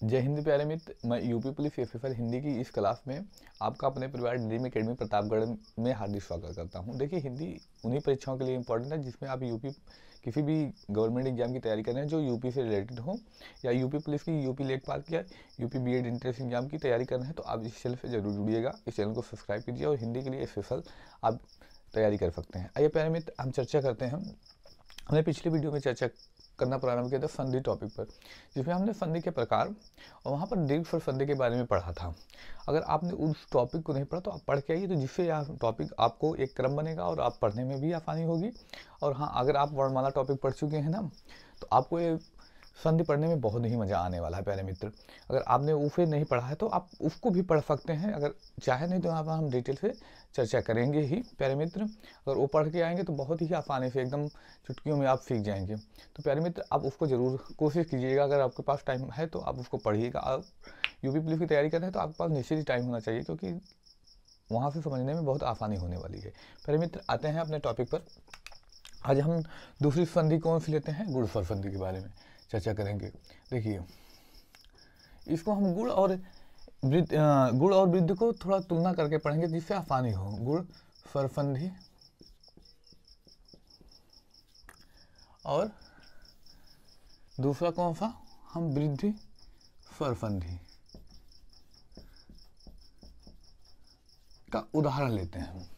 जय हिंद प्यारे मित्र, मैं यूपी पुलिस एफएसएल हिंदी की इस क्लास में आपका अपने परिवार ड्रीम एकेडमी प्रतापगढ़ में हार्दिक स्वागत करता हूं। देखिए, हिंदी उन्हीं परीक्षाओं के लिए इम्पोर्टेंट है जिसमें आप यूपी किसी भी गवर्नमेंट एग्जाम की तैयारी कर रहे हैं जो यूपी से रिलेटेड हो, या यूपी पुलिस की, यूपी लेखपाल की, या यूपी बीएड एंट्रेंस एग्जाम की तैयारी कर रहे हैं तो आप इस चैनल से जरूर जुड़िएगा। इस चैनल को सब्सक्राइब कीजिए और हिंदी के लिए स्पेशल आप तैयारी कर सकते हैं। आइए प्यारे मित्र, हम चर्चा करते हैं। हमने पिछली वीडियो में चर्चा करना प्रारंभ किया था संधि टॉपिक पर, जिसमें हमने संधि के प्रकार और वहाँ पर दीर्घ स्वर संधि के बारे में पढ़ा था। अगर आपने उस टॉपिक को नहीं पढ़ा तो आप पढ़ के आइए, तो जिससे यह टॉपिक आपको एक क्रम बनेगा और आप पढ़ने में भी आसानी होगी। और हाँ, अगर आप वर्णमाला टॉपिक पढ़ चुके हैं ना, तो आपको ये संधि पढ़ने में बहुत ही मज़ा आने वाला है प्यारे मित्र। अगर आपने उसे नहीं पढ़ा है तो आप उसको भी पढ़ सकते हैं, अगर चाहे, नहीं तो यहाँ पर हम डिटेल से चर्चा करेंगे ही प्यारे मित्र। अगर वो पढ़ के आएंगे तो बहुत ही आसानी से एकदम चुटकियों में आप सीख जाएंगे। तो प्यारे मित्र, आप उसको ज़रूर कोशिश कीजिएगा। अगर आपके पास टाइम है तो आप उसको पढ़िएगा। आप यूपी पुलिस की तैयारी कर रहे हैं तो आपके पास निश्चित ही टाइम होना चाहिए, क्योंकि वहाँ से समझने में बहुत आसानी होने वाली है। प्यारे मित्र, आते हैं अपने टॉपिक पर। आज हम दूसरी संधि कौन सी लेते हैं? गुण स्वर संधि के बारे में चर्चा करेंगे। देखिए, इसको हम गुण और वृद्धि को थोड़ा तुलना करके पढ़ेंगे जिससे आसानी हो। गुण स्वर संधि और दूसरा कौन सा? हम वृद्धि स्वर संधि का उदाहरण लेते हैं।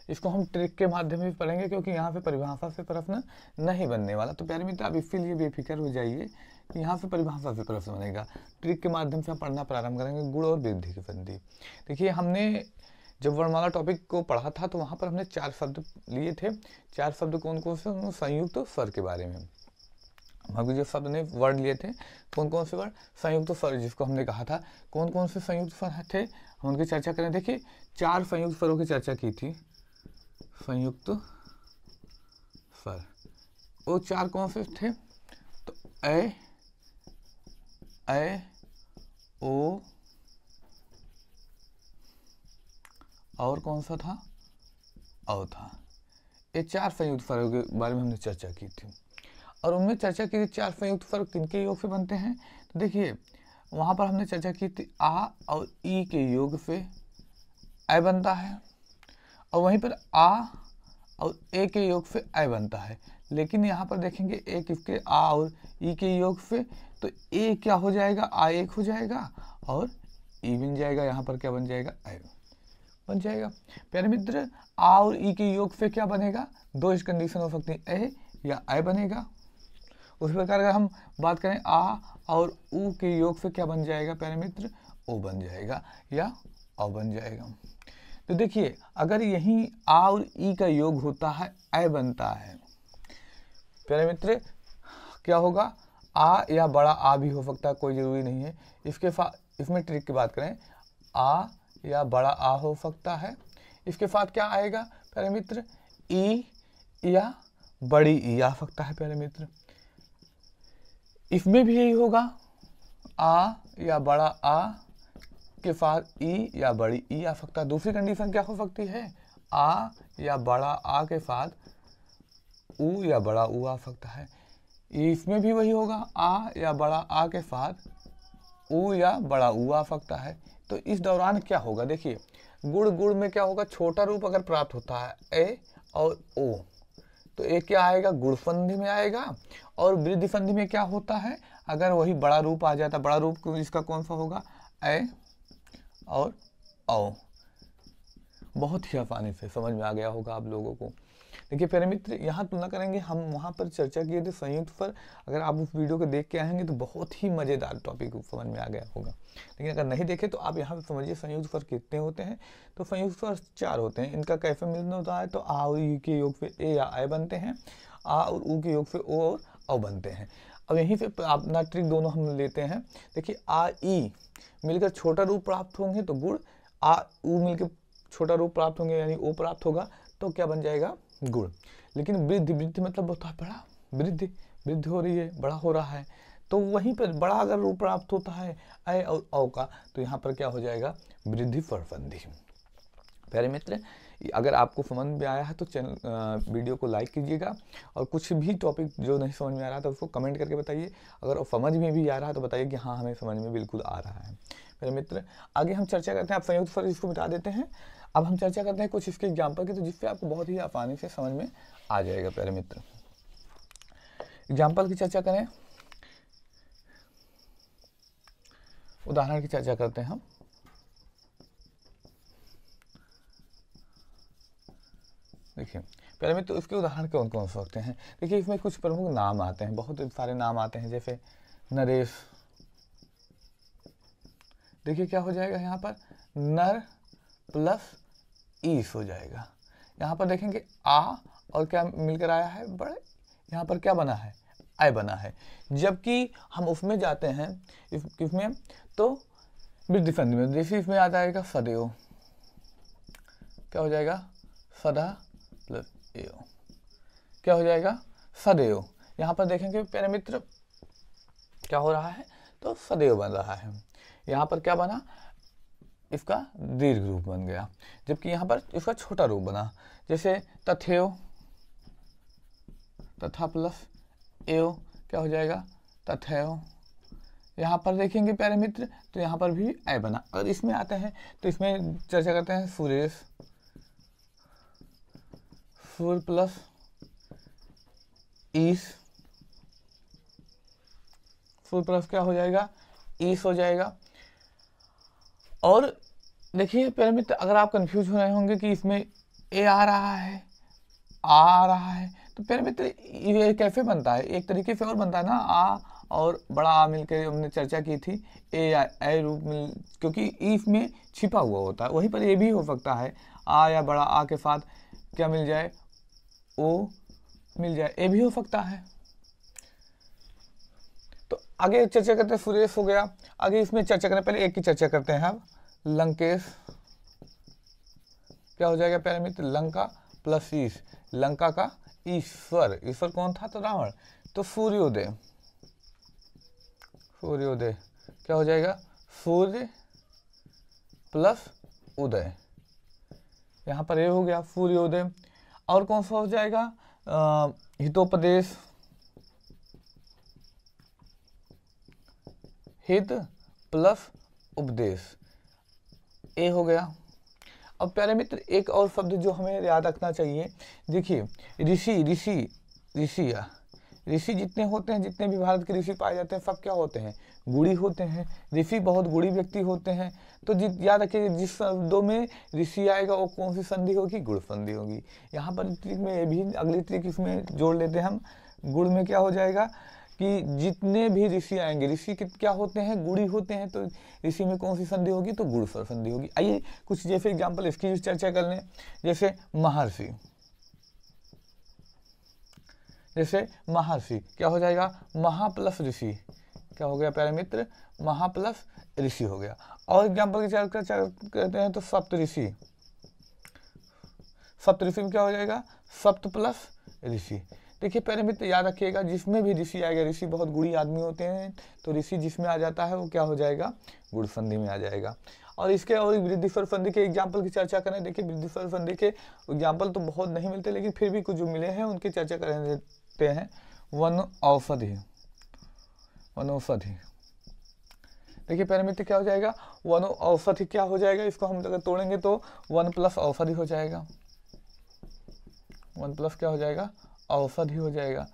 इसको हम ट्रिक के माध्यम से पढ़ेंगे, क्योंकि यहाँ पे परिभाषा से प्रश्न नहीं बनने वाला। तो प्यारे मित्र, आप इसके लिए बेफिक्र हो जाइए कि यहाँ से परिभाषा से प्रश्न बनेगा। ट्रिक के माध्यम से हम पढ़ना प्रारंभ करेंगे गुण और वृद्धि की संधि। देखिए, हमने जब वर्णमाला टॉपिक को पढ़ा था तो वहाँ पर हमने 4 शब्द लिए थे। 4 शब्द कौन कौन से? संयुक्त स्वर के बारे में हम जो शब्द ने वर्ड लिए थे, कौन कौन से वर्ड? संयुक्त स्वर, जिसको हमने कहा था कौन कौन से संयुक्त स्वर थे, हम उनकी चर्चा करें। देखिए, 4 संयुक्त स्वरों की चर्चा की थी। संयुक्त स्वर वो 4 कौन से थे? तो ए, ओ, और कौन सा था? औ था। ये 4 संयुक्त स्वरों के बारे में हमने चर्चा की थी। और उनमें चर्चा की थी 4 संयुक्त स्वर किनके योग से बनते हैं। तो देखिए, वहां पर हमने चर्चा की थी आ और ई के योग से ऐ बनता है, और वहीं पर आ और ए के योग से ऐ बनता है। लेकिन यहाँ पर देखेंगे ए किसके? आ और ई के योग से, तो ए क्या हो जाएगा? आ एक हो जाएगा और ई बन जाएगा। यहाँ पर क्या बन जाएगा? ऐ बन जाएगा। प्यारे मित्र, आ और ई के योग से क्या बनेगा? 2 इस कंडीशन हो सकती है, ए या ऐ बनेगा। उस प्रकार अगर हम बात करें आ और ऊ के योग से क्या बन जाएगा प्यारे मित्र? ओ बन जाएगा या औ बन जाएगा। तो देखिए, अगर यही आ और ई का योग होता है, ऐ बनता है, प्यारे मित्र क्या होगा? आ या बड़ा आ भी हो सकता है, कोई जरूरी नहीं है। इसमें ट्रिक की बात करें, आ या बड़ा आ हो सकता है। इसके साथ क्या आएगा प्यारे मित्र? ई या बड़ी ई आ सकता है प्यारे मित्र। इसमें भी यही होगा, आ या बड़ा आ के साथ ई या बड़ी ई आ सकता है। दूसरी कंडीशन क्या हो सकती है? आ या बड़ा आ के साथ ऊ या बड़ा ऊ आ सकता है। इसमें भी वही होगा, आ या बड़ा आ के साथ ऊ या बड़ा ऊ आ सकता है। तो इस दौरान क्या होगा? देखिए, गुण में क्या होगा? छोटा रूप अगर प्राप्त होता है ए और ओ, तो एक क्या आएगा? गुण संधि में आएगा। और वृद्धि संधि में क्या होता है? अगर वही बड़ा रूप आ जाता, बड़ा रूप इसका कौन सा होगा? ए और औ। बहुत ही आसानी से समझ में आ गया होगा आप लोगों को। देखिए प्यारे मित्र, यहाँ तुलना करेंगे। हम वहाँ पर चर्चा किए थे संयुक्त स्वर। अगर आप उस वीडियो को देख के आएंगे तो बहुत ही मज़ेदार टॉपिक समझ में आ गया होगा। लेकिन अगर नहीं देखे तो आप यहाँ पर समझिए संयुक्त स्वर कितने होते हैं। तो संयुक्त स्वर 4 होते हैं। इनका कैसे मिलना होता है? तो आ और ई के योग से ए या ऐ बनते हैं, आ और ऊ के योग से ओ और औ बनते हैं। अब यहीं से अपना ट्रिक दोनों हम लेते हैं। देखिए, आ ई मिलकर छोटा रूप प्राप्त होंगे तो गुण, आ ऊ मिलकर छोटा रूप प्राप्त होंगे यानी ओ प्राप्त होगा, तो क्या बन जाएगा? गुण। लेकिन वृद्धि मतलब होता है बड़ा, वृद्धि हो रही है, बड़ा हो रहा है, तो वहीं पर बड़ा अगर रूप प्राप्त होता है ऐ और औ का, तो यहाँ पर क्या हो जाएगा? वृद्धि स्वर संधि। प्यारे मित्र, अगर आपको समझ में आया है तो चैनल वीडियो को लाइक कीजिएगा, और कुछ भी टॉपिक जो नहीं समझ में आ रहा था उसको कमेंट करके बताइए। अगर समझ में भी आ रहा है तो बताइए कि हाँ हमें समझ में बिल्कुल आ रहा है। मेरे मित्र, आगे हम चर्चा करते हैं, आप संयुक्त फर्क इसको मिटा देते हैं। अब हम चर्चा करते हैं कुछ इसके एग्जाम्पल की, तो जिससे आपको बहुत ही आसानी से समझ में आ जाएगा। प्यारे मित्र, एग्जाम्पल की चर्चा करें, उदाहरण की चर्चा करते हैं हम। देखिए प्यारे मित्र, इसके उदाहरण कौन कौन से होते हैं। देखिए इसमें कुछ प्रमुख नाम आते हैं, बहुत सारे नाम आते हैं, जैसे नरेश। देखिए क्या हो जाएगा यहाँ पर, नर प्लस ईस हो जाएगा। यहाँ पर देखेंगे आ और क्या मिलकर आया है, बड़े, यहाँ पर क्या बना है, आय बना है। जबकि हम उसमें जाते हैं इसमें तो वृद्धि संधि में, जैसे इसमें आ जाएगा सदैव, क्या हो जाएगा, सदा प्लस एव, क्या हो जाएगा, सदैव। यहाँ पर देखेंगे प्यारे मित्र क्या हो रहा है, तो सदैव बन रहा है। यहाँ पर क्या बना, इसका दीर्घ रूप बन गया, जबकि यहाँ पर इसका छोटा रूप बना, जैसे तथेव, तथा प्लस एव, क्या हो जाएगा, तथैव। यहाँ पर देखेंगे प्यारे मित्र तो यहाँ पर भी ए बना। और इसमें आते हैं तो इसमें चर्चा करते हैं सुरेश, सुर प्लस ईस, सुर प्लस क्या हो जाएगा, ईस हो जाएगा। और देखिए प्यारे मित्र, अगर आप कंफ्यूज हो रहे होंगे कि इसमें ए आ रहा है, आ रहा है, तो प्यारे मित्र ये कैसे बनता है, एक तरीके से और बनता है ना, आ और बड़ा आ मिलकर हमने चर्चा की थी, ए रूप मिल, क्योंकि इसमें छिपा हुआ होता है, वहीं पर ये भी हो सकता है आ या बड़ा आ के साथ क्या मिल जाए, ओ मिल जाए, ए भी हो सकता है। तो आगे चर्चा करते हैं, सुरेश हो गया। आगे इसमें चर्चा करें, पहले एक की चर्चा करते हैं अब, लंकेश, क्या हो जाएगा प्यारे मित्र, लंका प्लस ईश, लंका का ईश्वर, ईश्वर कौन था, तो रावण। तो सूर्योदय, सूर्योदय क्या हो जाएगा, सूर्य प्लस उदय, यहाँ पर ये हो गया सूर्योदय। और कौन सा हो जाएगा, हितोपदेश, हित प्लस उपदेश, ए हो गया। अब प्यारे मित्र एक और शब्द जो हमें याद रखना चाहिए, देखिए ऋषि, ऋषि, ऋषिया, ऋषि जितने होते हैं, जितने भी भारत के ऋषि पाए जाते हैं, सब क्या होते हैं, गुणी होते हैं। ऋषि बहुत गुणी व्यक्ति होते हैं। तो याद रखिए जिस शब्दों में ऋषि आएगा वो कौन सी संधि होगी, गुण संधि होगी। यहाँ पर ट्रिक में ये भी अगली ट्रिक इसमें जोड़ लेते हैं हम, गुण में क्या हो जाएगा कि जितने भी ऋषि आएंगे, ऋषि क्या होते हैं, गुणी होते हैं, तो ऋषि में कौन सी संधि होगी, तो गुण संधि होगी। आइए कुछ जैसे एग्जाम्पल इसकी चर्चा कर लें, जैसे महर्षि, जैसे महर्षि क्या हो जाएगा, महा प्लस ऋषि, क्या हो गया प्यारे मित्र, महा प्लस ऋषि हो गया। और एग्जाम्पल की चर्चा करते हैं तो सप्तऋषि, सप्तऋषि में क्या हो जाएगा, सप्त प्लस ऋषि। देखिए प्यारे मित्र याद रखिएगा जिसमें भी ऋषि आएगा, ऋषि बहुत गुणी आदमी होते हैं, तो ऋषि जिसमें आ जाता है वो क्या हो जाएगा, गुण संधि में आ जाएगा। और इसके और वृद्धि स्वर संधि के एग्जाम्पल की चर्चा करें। देखिए वृद्धि स्वर संधि के एग्जाम्पल तो बहुत नहीं मिलते, लेकिन फिर भी कुछ जो मिले हैं उनकी चर्चा करते हैं। वन औषधि, वनौषधि, देखिए प्यारे मित्र क्या हो जाएगा, वन औषधि क्या हो जाएगा, इसको हम अगर तोड़ेंगे तो वन प्लस औषधि हो जाएगा, वन प्लस क्या हो जाएगा, औषधि हो जाएगा।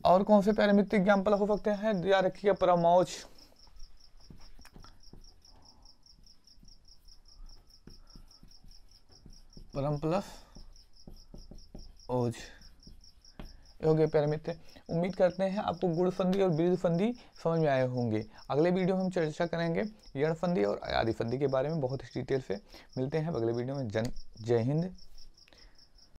और कौन से प्यारे मित्र एग्जाम्पल हो सकते हैं, याद रखिएगा परमौच, परम प्लस ओज, हो गए प्यारे मित्र। उम्मीद करते हैं आपको गुण संधि और वृद्धि संधि समझ में आए होंगे। अगले वीडियो में हम चर्चा करेंगे यण संधि और आदि संधि के बारे में बहुत ही डिटेल से। मिलते हैं अगले वीडियो में। जय हिंद,